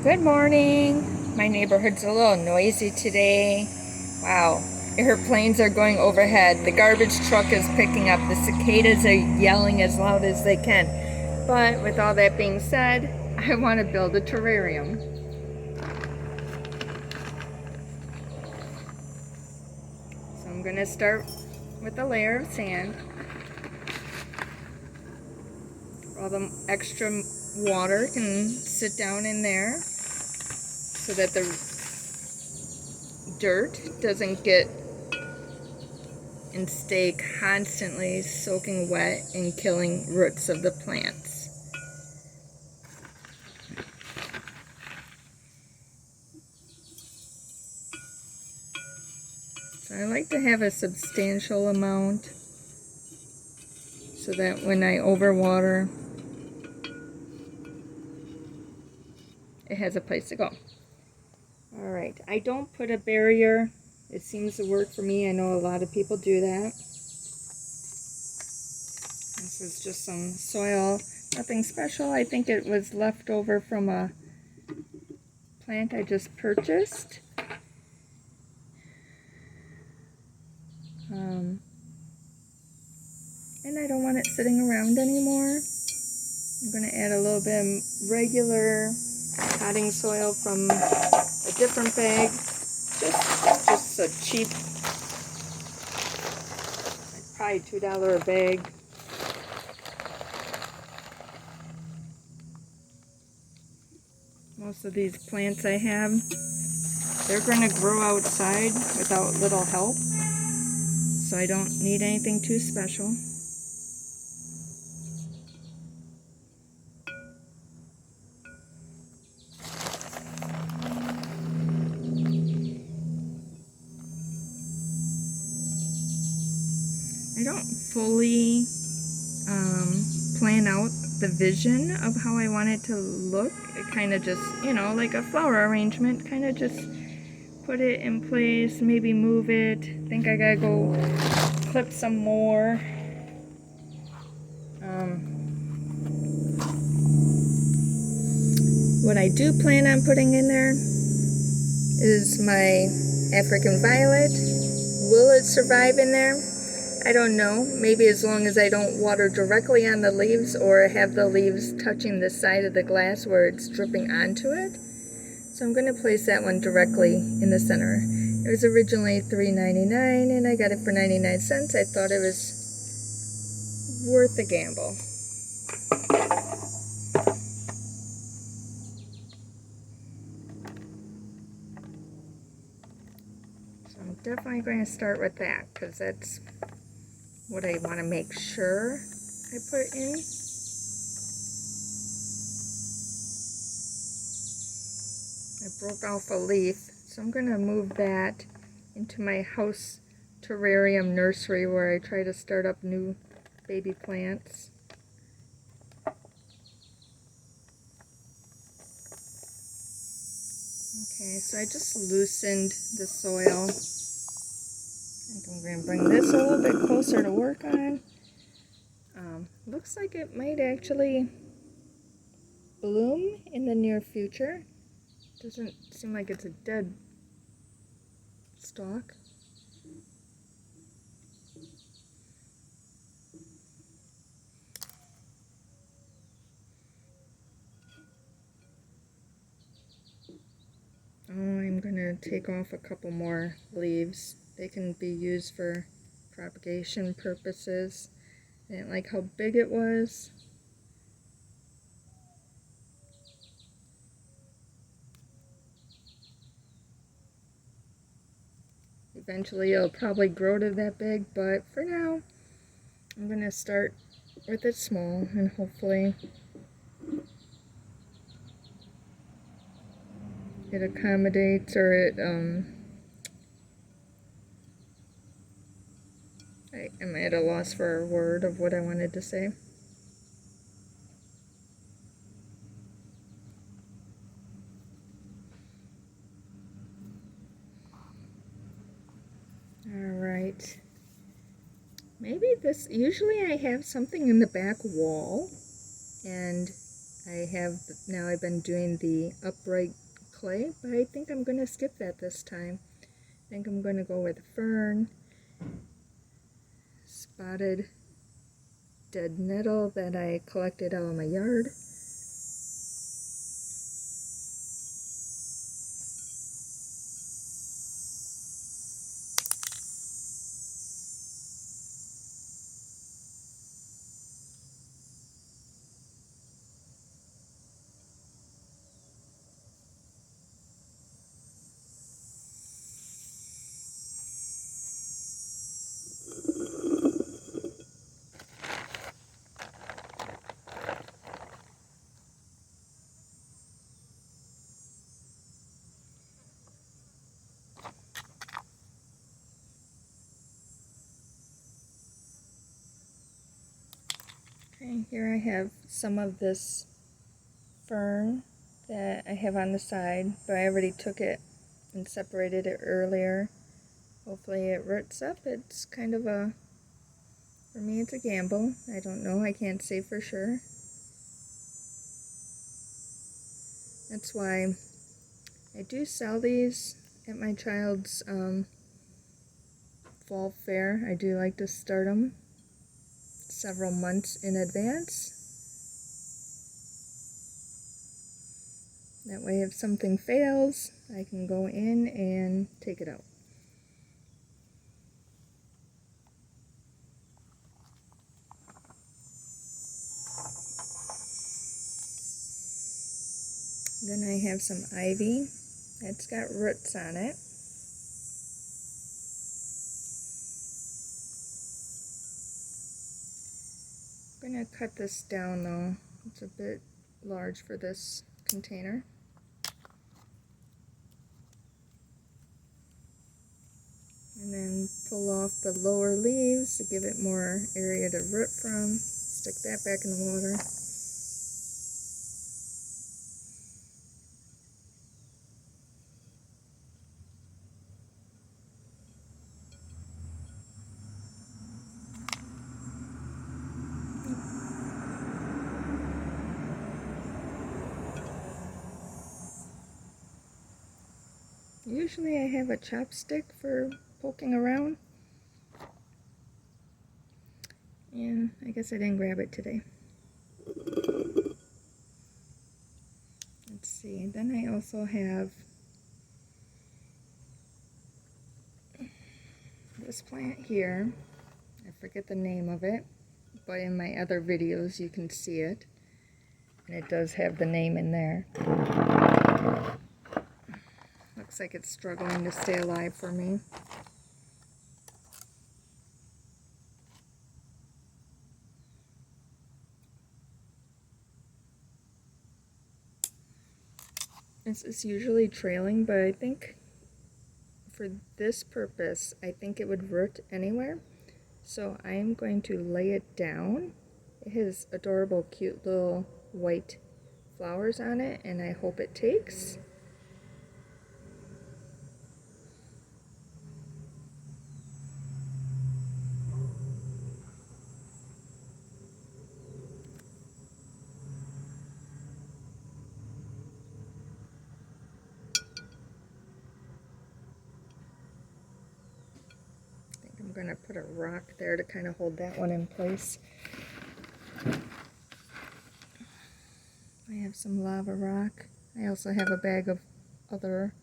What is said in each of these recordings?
Good morning. My neighborhood's a little noisy today. Wow, airplanes are going overhead. The garbage truck is picking up. The cicadas are yelling as loud as they can. But with all that being said, I want to build a terrarium. So I'm going to start with a layer of sand. All the extra water can sit down in there so that the dirt doesn't get and stay constantly soaking wet and killing roots of the plants. So I like to have a substantial amount so that when I overwater, it has a place to go. Alright, I don't put a barrier. It seems to work for me. I know a lot of people do that. This is just some soil, nothing special. I think it was left over from a plant I just purchased. And I don't want it sitting around anymore. I'm going to add a little bit of regular potting soil from a different bag. Just a cheap, like probably $2 a bag. Most of these plants I have, they're going to grow outside without little help. So I don't need anything too special. I don't fully plan out the vision of how I want it to look. It kind of just, like a flower arrangement, kind of just put it in place, maybe move it. Think I gotta go clip some more. What I do plan on putting in there is my African violet. Will it survive in there? I don't know. Maybe as long as I don't water directly on the leaves or have the leaves touching the side of the glass where it's dripping onto it. So I'm going to place that one directly in the center. It was originally $3.99 and I got it for 99 cents. I thought it was worth a gamble. So I'm definitely going to start with that because that's what I want to make sure I put in. I broke off a leaf, so I'm going to move that into my house terrarium nursery where I try to start up new baby plants. Okay, so I just loosened the soil. I think I'm going to bring this a little bit closer to work on. Looks like it might actually bloom in the near future. Doesn't seem like it's a dead stalk. Oh, I'm going to take off a couple more leaves. They can be used for propagation purposes. I didn't like how big it was. Eventually it'll probably grow to that big, but for now I'm going to start with it small and hopefully it accommodates or I'm at a loss for a word of what I wanted to say. Alright. Maybe this, usually I have something in the back wall and I've been doing the upright clay, but I think I'm going to skip that this time. I think I'm going to go with fern, spotted dead nettle that I collected out of my yard. Okay, here I have some of this fern that I have on the side, but I already took it and separated it earlier. Hopefully it roots up. It's kind of for me it's a gamble. I don't know, I can't say for sure. That's why I do sell these at my child's fall fair. I do like to start them several months in advance. That way if something fails, I can go in and take it out. Then I have some ivy that's got roots on it. I'm going to cut this down though. It's a bit large for this container. And then pull off the lower leaves to give it more area to root from. Stick that back in the water. Usually I have a chopstick for poking around. And I guess I didn't grab it today. Let's see, then I also have this plant here. I forget the name of it, but in my other videos you can see it. And it does have the name in there. Looks like it's struggling to stay alive for me. This is usually trailing, but I think for this purpose, I think it would root anywhere. So I am going to lay it down. It has adorable, cute little white flowers on it, and I hope it takes. I'm going to put a rock there to kind of hold that one in place. I have some lava rock. I also have a bag of other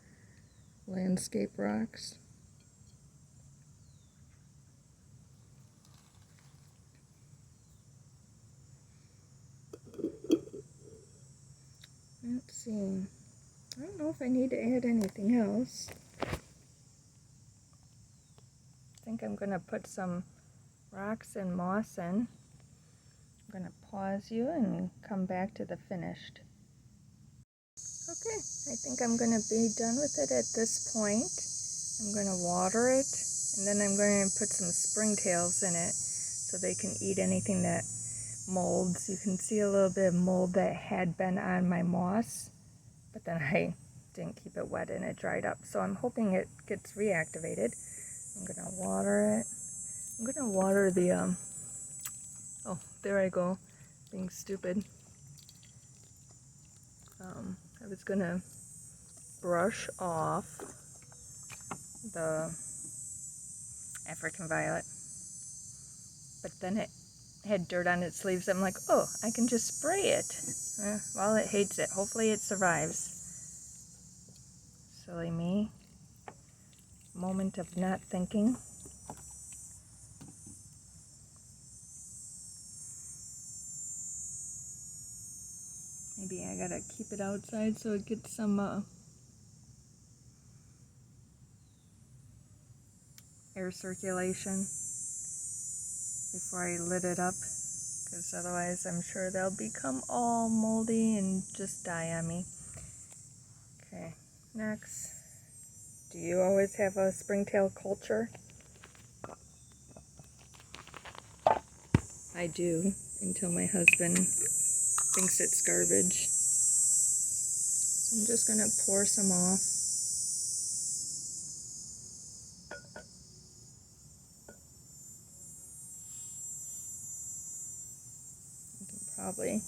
landscape rocks. Let's see. I don't know if I need to add anything else. I think I'm going to put some rocks and moss in. I'm going to pause you and come back to the finished. Okay, I think I'm going to be done with it at this point. I'm going to water it, and then I'm going to put some springtails in it so they can eat anything that molds. You can see a little bit of mold that had been on my moss, but then I didn't keep it wet and it dried up. So I'm hoping it gets reactivated. I'm going to water it. I'm going to water the, oh, there I go, being stupid. I was gonna brush off the African violet, but then it had dirt on its leaves. I'm like, oh, I can just spray it. Well, it hates it. Hopefully it survives. Silly me. Moment of not thinking. Maybe I gotta keep it outside so it gets some air circulation before I lit it up, because otherwise I'm sure they'll become all moldy and just die on me. Okay, next. Do you always have a springtail culture? I do, until my husband thinks it's garbage. So I'm just gonna pour some off. You can probably,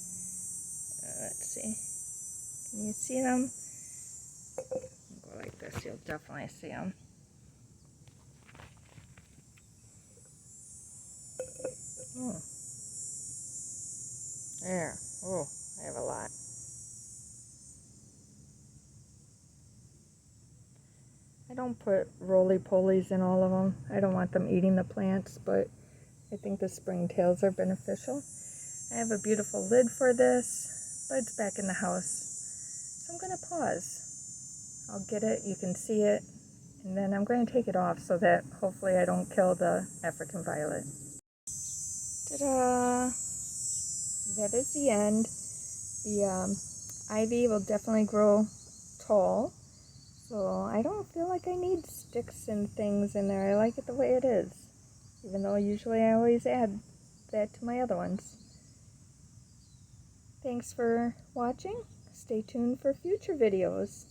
let's see, can you see them? Go like this, you'll definitely see them. Oh. There. Oh, I have a lot. I don't put roly-polies in all of them. I don't want them eating the plants, but I think the springtails are beneficial. I have a beautiful lid for this, but it's back in the house. So I'm going to pause. I'll get it, you can see it, and then I'm going to take it off so that hopefully I don't kill the African violet. Ta-da! That is the end. The ivy will definitely grow tall, so I don't feel like I need sticks and things in there. I like it the way it is, even though usually I always add that to my other ones. Thanks for watching. Stay tuned for future videos.